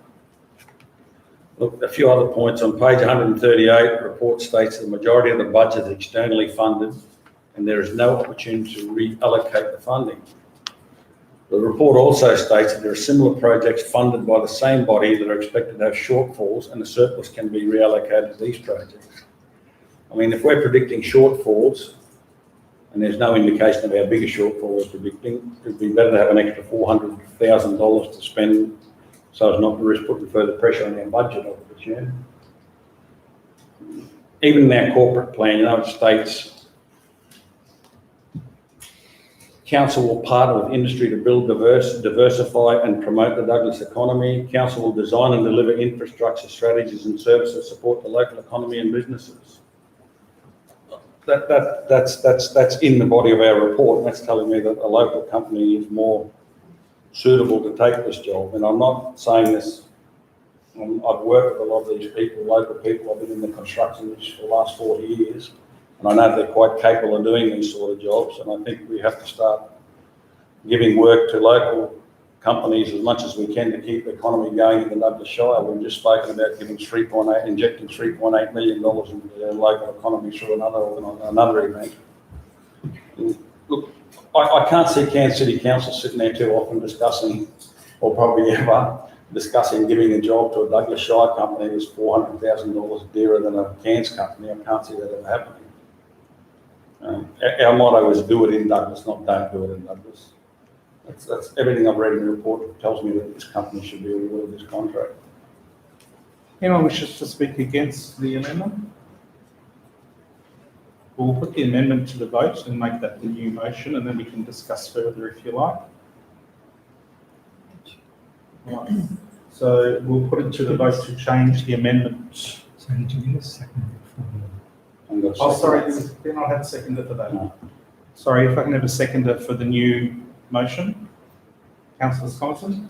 Look, a few other points. On page 138, the report states the majority of the budget is externally funded and there is no opportunity to reallocate the funding. The report also states that there are similar projects funded by the same body that are expected to have shortfalls and the surplus can be reallocated to these projects. I mean, if we're predicting shortfalls and there's no indication of how big a shortfall we're predicting, it'd be better to have an extra $400,000 to spend so as not to risk putting further pressure on our budget, I would assume. Even in our corporate plan, it states Council will partner with industry to build, diversify and promote the Douglas economy. Council will design and deliver infrastructure strategies and services that support the local economy and businesses. That's in the body of our report, and that's telling me that a local company is more suitable to take this job. And I'm not saying this, I've worked with a lot of these people, local people. I've been in the construction industry for the last 40 years, and I know they're quite capable of doing these sort of jobs. And I think we have to start giving work to local companies as much as we can to keep the economy going in the Douglas Shire. We've just spoken about giving injecting $3.8 million into the local economy through another event. Look, I can't see Cairns City Council sitting there too often discussing, or probably ever, discussing giving a job to a Douglas Shire company that's $400,000 dearer than a Cairns company. I can't see that ever happening. Our motto is do it in Douglas, not don't do it in Douglas. That's everything I've read in the report tells me that this company should be awarded this contract. Anyone wishes to speak against the amendment? We'll put the amendment to the vote and make that the new motion, and then we can discuss further if you like. Right. So we'll put it to the vote to change the amendment. So did you get a second? Oh, sorry, did not have a seconder for that. No. Sorry, if I can have a seconder for the new motion. Councillor Thompson?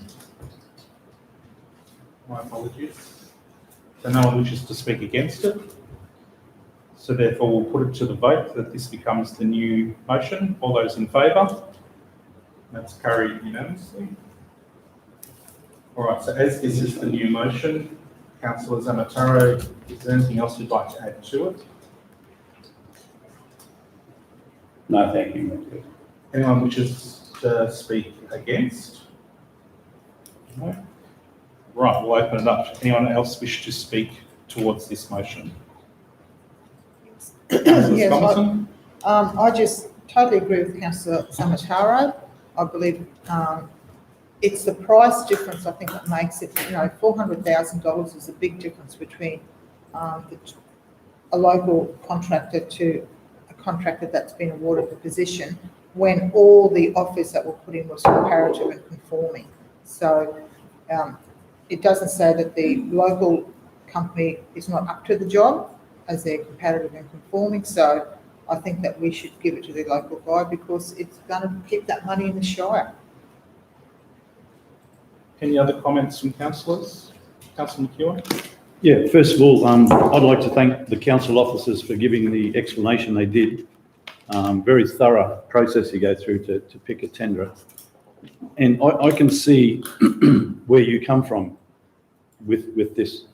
My apologies. So no one wishes to speak against it. So therefore we'll put it to the vote that this becomes the new motion. All those in favour? That's carried unanimously. All right, so as this is the new motion, Councillor Zamataro, is there anything else you'd like to add to it? No, thank you. Anyone wishes to speak against? No? Right, we'll open it up. Anyone else wish to speak towards this motion? Yes, Thompson? I just totally agree with Councillor Zamataro. I believe it's the price difference, I think, that makes it, $400,000 is a big difference between a local contractor to a contractor that's been awarded the position when all the offers that were put in was comparative and conforming. So it doesn't say that the local company is not up to the job as they're comparative and conforming. So I think that we should give it to the local guy because it's going to keep that money in the Shire. Any other comments from councillors? Councillor McEwen? Yeah, first of all, I'd like to thank the council officers for giving the explanation they did. Very thorough process you go through to pick a tenderer. And I can see where you come from with this.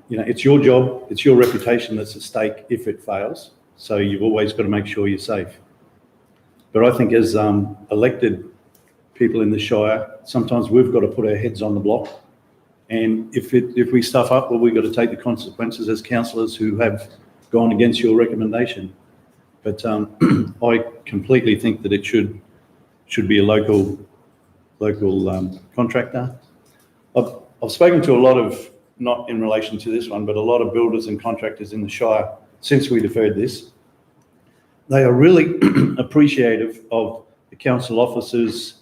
It's your job, it's your reputation that's at stake if it fails. So you've always got to make sure you're safe. But I think as elected people in the Shire, sometimes we've got to put our heads on the block. And if we stuff up, well, we've got to take the consequences as councillors who have gone against your recommendation. But I completely think that it should be a local contractor. I've spoken to a lot of, not in relation to this one, but a lot of builders and contractors in the Shire since we deferred this. they are really appreciative of the council officers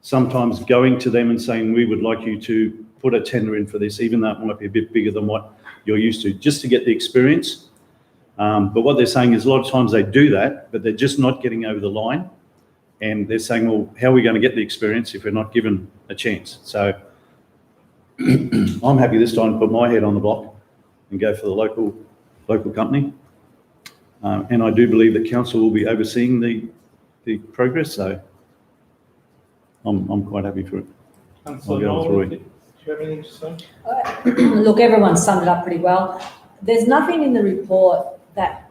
sometimes going to them and saying, we would like you to put a tender in for this, even though it might be a bit bigger than what you're used to, just to get the experience. But what they're saying is a lot of times they do that, but they're just not getting over the line. And they're saying, well, how are we going to get the experience if we're not given a chance? So I'm happy this time to put my head on the block and go for the local company. And I do believe that council will be overseeing the progress, so I'm quite happy for it. Councillor I'll go Nolan, through do you have anything to say? Look, everyone summed it up pretty well. There's nothing in the report that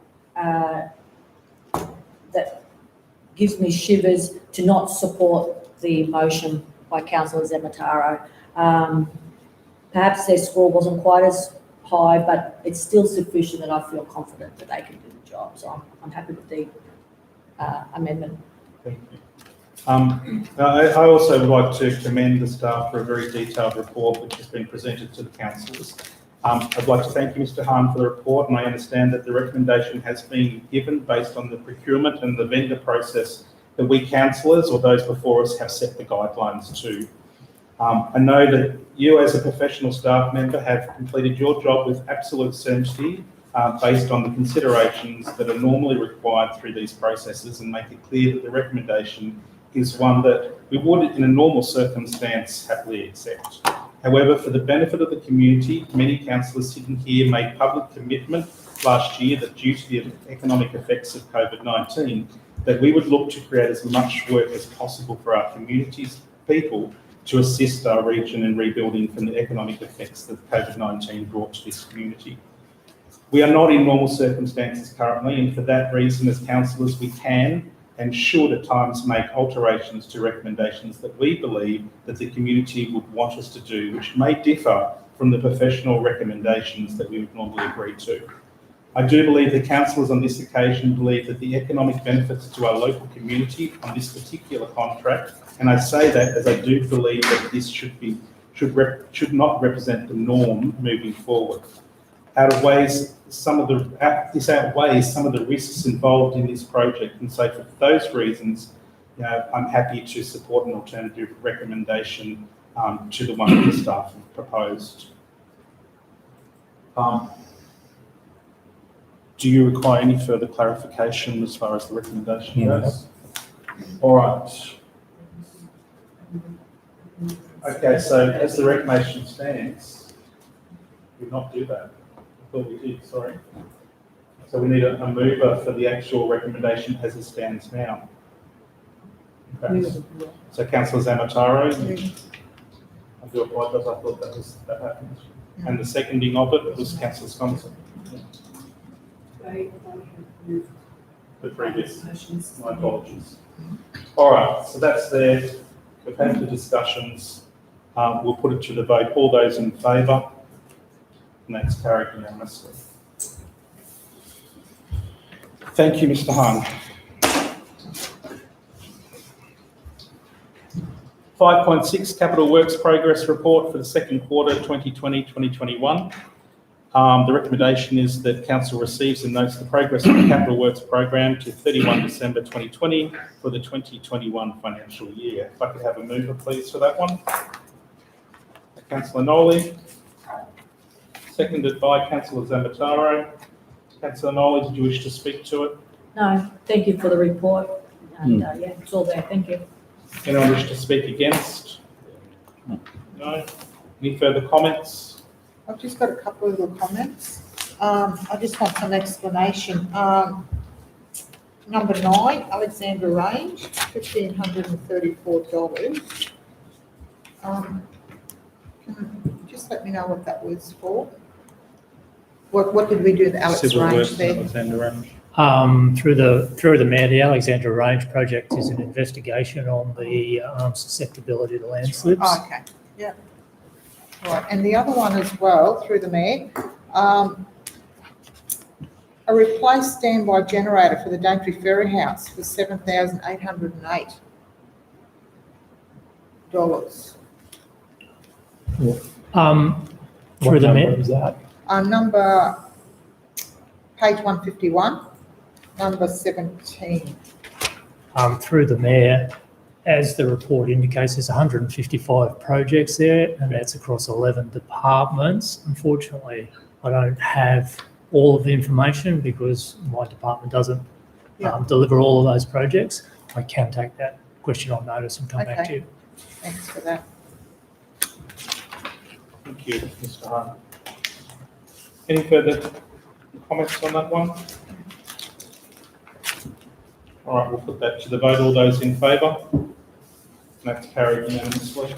that gives me shivers to not support the motion by Councillor Zamataro. Perhaps their score wasn't quite as high, but it's still sufficient that I feel confident that they can do the job. So I'm happy with the amendment. Thank you. I also would like to commend the staff for a very detailed report which has been presented to the councillors. I'd like to thank you, Mr. Hahn, for the report, and I understand that the recommendation has been given based on the procurement and the vendor process that we councillors or those before us have set the guidelines to. I know that you as a professional staff member have completed your job with absolute certainty based on the considerations that are normally required through these processes, and make it clear that the recommendation is one that we would in a normal circumstance happily accept. However, for the benefit of the community, many councillors sitting here made public commitment last year that due to the economic effects of COVID-19, that we would look to create as much work as possible for our communities, people, to assist our region in rebuilding from the economic effects that COVID-19 brought to this community. We are not in normal circumstances currently, and for that reason, as councillors, we can and should at times make alterations to recommendations that we believe that the community would want us to do, which may differ from the professional recommendations that we would normally agree to. I do believe the councillors on this occasion believe that the economic benefits to our local community on this particular contract, and I say that as I do believe that this should not represent the norm moving forward. This outweighs some of the risks involved in this project, and so for those reasons, I'm happy to support an alternative recommendation to the one that the staff have proposed. Do you require any further clarification as far as the recommendation goes? All right. Okay, so as the recommendation stands, we not do that. I thought we did, sorry. So we need a mover for the actual recommendation as it stands now. Okay. So Councillor Zamataro, I do apologise, I thought that happened. And the seconding of it was Councillor Sconson. The previous, my apologies. All right, so that's there. We've had the discussions. We'll put it to the vote. All those in favour? And that's carried unanimously. Thank you, Mr. Hahn. 5.6 Capital Works Progress Report for the second quarter 2020-2021. The recommendation is that Council receives and notes the progress of the Capital Works Program to 31 December 2020 for the 2021 financial year. If I could have a mover, please, for that one. Councillor Nolly. Seconded by Councillor Zamataro. Councillor Nolly, did you wish to speak to it? No, thank you for the report. And yeah, it's all there. Thank you. Anyone wish to speak against? No? Any further comments? I've just got a couple of little comments. I just want some explanation. Number 9, Alexandra Range, $1,534. Just let me know what that was for. What did we do with Alex Civil Range Works, there? Alexander Range. Through the mayor, the Alexandra Range project is an investigation on the susceptibility to landslips. Oh, okay, yeah. All right, and the other one as well, through the mayor, a replaced standby generator for the Daintree Ferry House for $7,808. Through the mayor, is that? Number, page 151. number 17. Through the mayor, as the report indicates, there's 155 projects there, and that's across 11 departments. Unfortunately, I don't have all of the information because my department doesn't deliver all of those projects. I can take that question on notice and come back to you. Thanks for that. Thank you, Mr. Hart. Any further comments on that one? All right, we'll put that to the vote. All those in favour? That's carried unanimously.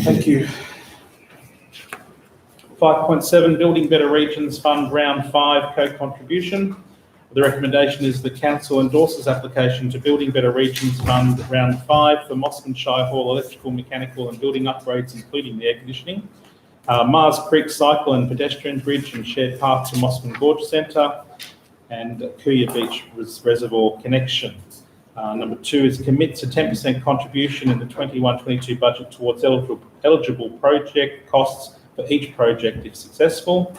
Thank you. 5.7, Building Better Regions Fund Round 5 Co-Contribution. The recommendation is the council endorses application to Building Better Regions Fund Round 5 for Mosman Shire Hall electrical, mechanical and building upgrades, including the air conditioning. Mars Creek Cycle and Pedestrian Bridge and shared path to Mosman Gorge Centre, and Kuya Beach Reservoir Connection. Number 2 is commit to 10% contribution in the 21-22 budget towards eligible project costs for each project if successful.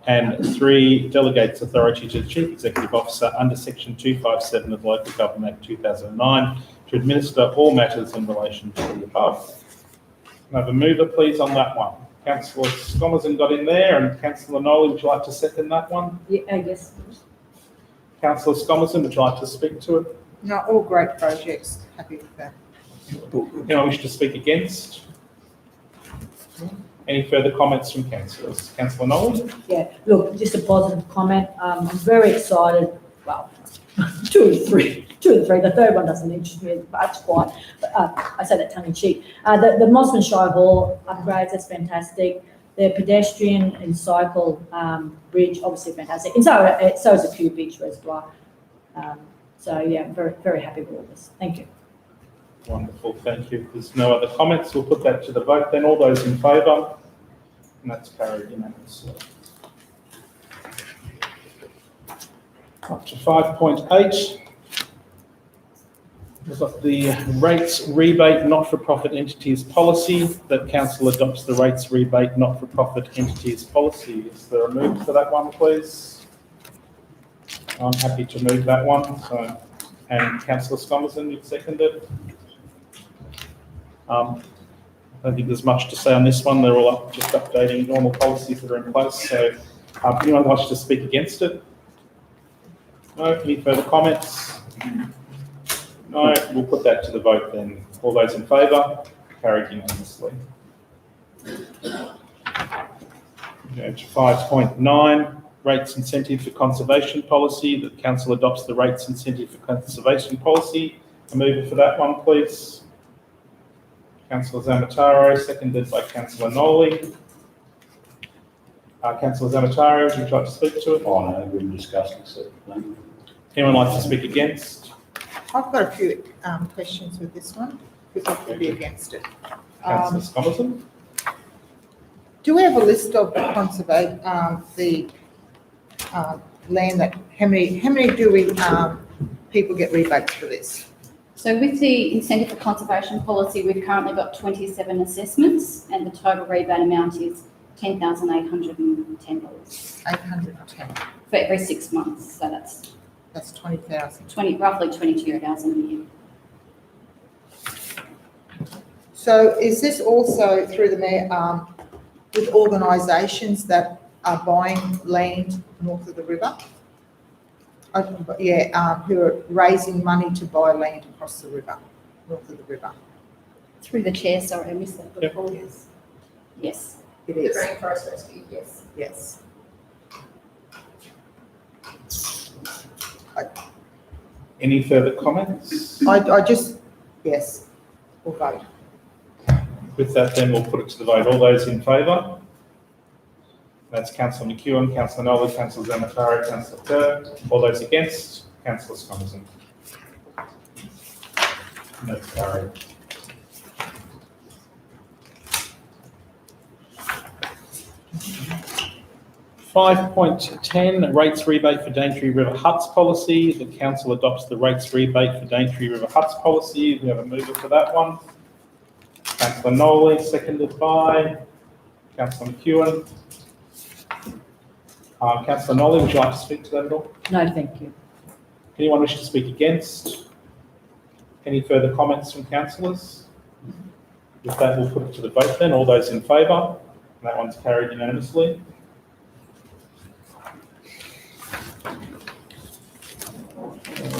And 3, delegates authority to the Chief Executive Officer under Section 257 of the Local Government Act 2009 to administer all matters in relation to the above. Can I have a mover, please, on that one? Councillor Scomerson got in there, and Councillor Nolly, would you like to second that one? Yes. Councillor Scomerson, would you like to speak to it? No, all great projects. Happy with that. Anyone wish to speak against? Any further comments from councillors? Councillor Nolly? Yeah, look, just a positive comment. I'm very excited. Well, two of the three. The third one doesn't interest me much quite, but I say that tongue in cheek. The Mosman Shire Hall upgrades, that's fantastic. The pedestrian and cycle bridge, obviously fantastic. And so is the Kuya Beach Reservoir. So yeah, I'm very, very happy with all this. Thank you. Wonderful, thank you. If there's no other comments, we'll put that to the vote then. All those in favour? And that's carried unanimously. Up to 5.8. We've got the rates rebate not-for-profit entities policy, that council adopts the rates rebate not-for-profit entities policy. Is there a move for that one, please? I'm happy to move that one. So, and Councillor Scomerson, you've seconded. I don't think there's much to say on this one. They're all up, just updating normal policies that are in place. So, anyone wants to speak against it? No. Any further comments? No. We'll put that to the vote then. All those in favour? Carried unanimously. Go to 5.9. Rates incentive for conservation policy. The council adopts the rates incentive for conservation policy. A mover for that one, please. Councillor Zamataro, seconded by Councillor Nolly. Councillor Zamataro, would you like to speak to it? Oh, no, we haven't discussed it, so, no. Anyone like to speak against? I've got a few questions with this one because I could be against it. Councillor Scomerson? Do we have a list of the land that how many do we people get rebates for this? So with the incentive for conservation policy, we've currently got 27 assessments and the total rebate amount is $10,810 $810. for every 6 months. So That's 20,000. roughly 22,000 a year. So is this also through the mayor with organisations that are buying land north of the river? Who are raising money to buy land across the river, north of the river. Through the chair, sorry, I missed that before. Yep. Yes. It is. The Rainforest Rescue, yes. Yes. Any further comments? I just, yes, we'll vote. With that, then we'll put it to the vote. All those in favour? That's Councillor McEwen, Councillor Nolly, Councillor Zamataro, Councillor Kerr. All those against? Councillor Scomerson. That's carried. .10 rates rebate for Daintree River Huts policy. The council adopts the rates rebate for Daintree River Huts policy. We have a mover for that one. Councillor Nolly, seconded by Councillor McEwen. Councillor Nolly, would you like to speak to that at all? No, thank you. Anyone wish to speak against? Any further comments from councillors? With that, we'll put it to the vote then. All those in favour? That one's carried unanimously.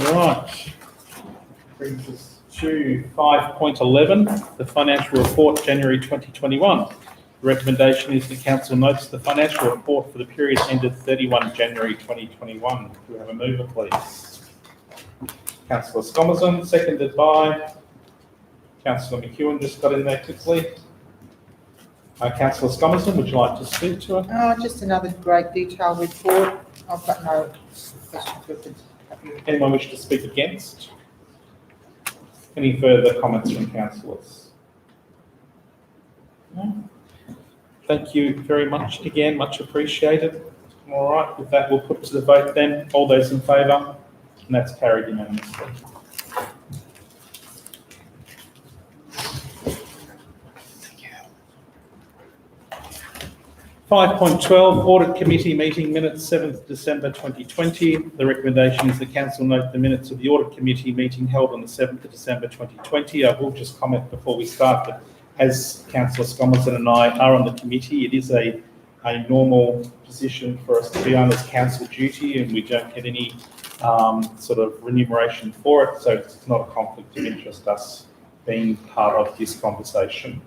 All right. Brings us to 5.11, the financial report, January 2021. The recommendation is the council notes the financial report for the period ended 31 January 2021. Do we have a mover, please? Councillor Scomerson, seconded by Councillor McEwen, just got in there quickly. Councillor Scomerson, would you like to speak to it? Just another great detailed report. I've got no questions with it. Anyone wish to speak against? Any further comments from councillors? No? Thank you very much again, much appreciated. All right, with that, we'll put to the vote then. All those in favour? And that's carried unanimously. Thank you. 5.12, Audit Committee meeting minutes, 7th December 2020. The recommendation is the council note the minutes of the Audit Committee meeting held on the 7th of December 2020. I will just comment before we start that as Councillor Scomerson and I are on the committee, it is a normal position for us to be on as council duty, and we don't get any sort of remuneration for it, so it's not a conflict of interest us being part of this conversation.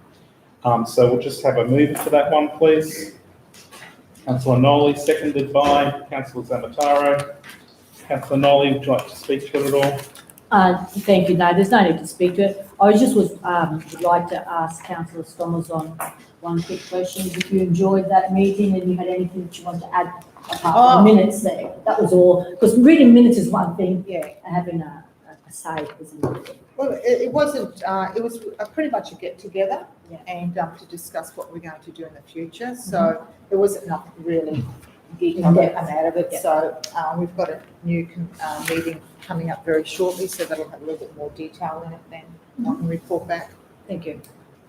So we'll just have a move for that one, please. Councillor Nolly, seconded by Councillor Zamataro. Councillor Nolly, would you like to speak to it at all? Thank you. No, there's no need to speak to it. I just would like to ask Councillor Scomerson one quick question. If you enjoyed that meeting and you had anything that you want to add apart from minutes there, that was all. Because reading minutes is one thing, Yeah. and having a say is another. Well, it wasn't, it was pretty much a get together Yeah. and to discuss what we're going to do in the future. So there wasn't nothing really detailed that come out of it. Yeah. So we've got a new meeting coming up very shortly, so that'll have a little bit more detail in it then. I can report back. Thank you.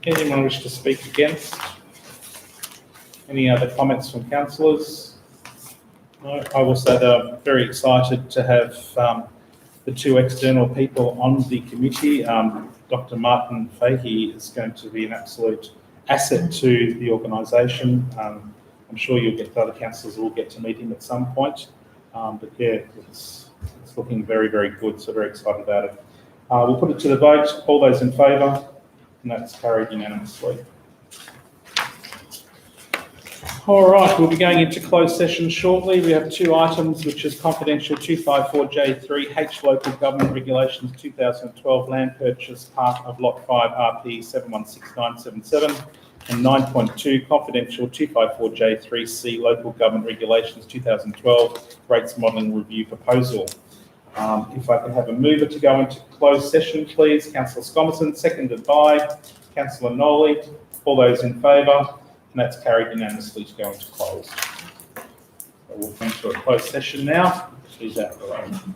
Anyone wish to speak against? Any other comments from councillors? No, I will say that I'm very excited to have the two external people on the committee. Dr. Martin Fahey is going to be an absolute asset to the organisation. I'm sure you'll get, the other councillors will get to meet him at some point. But yeah, it's looking very, very good, so very excited about it. We'll put it to the vote. All those in favour? And that's carried unanimously. All right, we'll be going into closed session shortly. We have two items, which is confidential 254J3 Local Government Regulations 2012 land purchase part of Lot 5 RP 716977 and 9.2 confidential 254J3C Local Government Regulations 2012 rates modelling review proposal. If I can have a mover to go into closed session, please. Councillor Scomerson, seconded by Councillor Nolly. All those in favour? And that's carried unanimously to go into closed. So we'll come to a closed session now. Please out the room.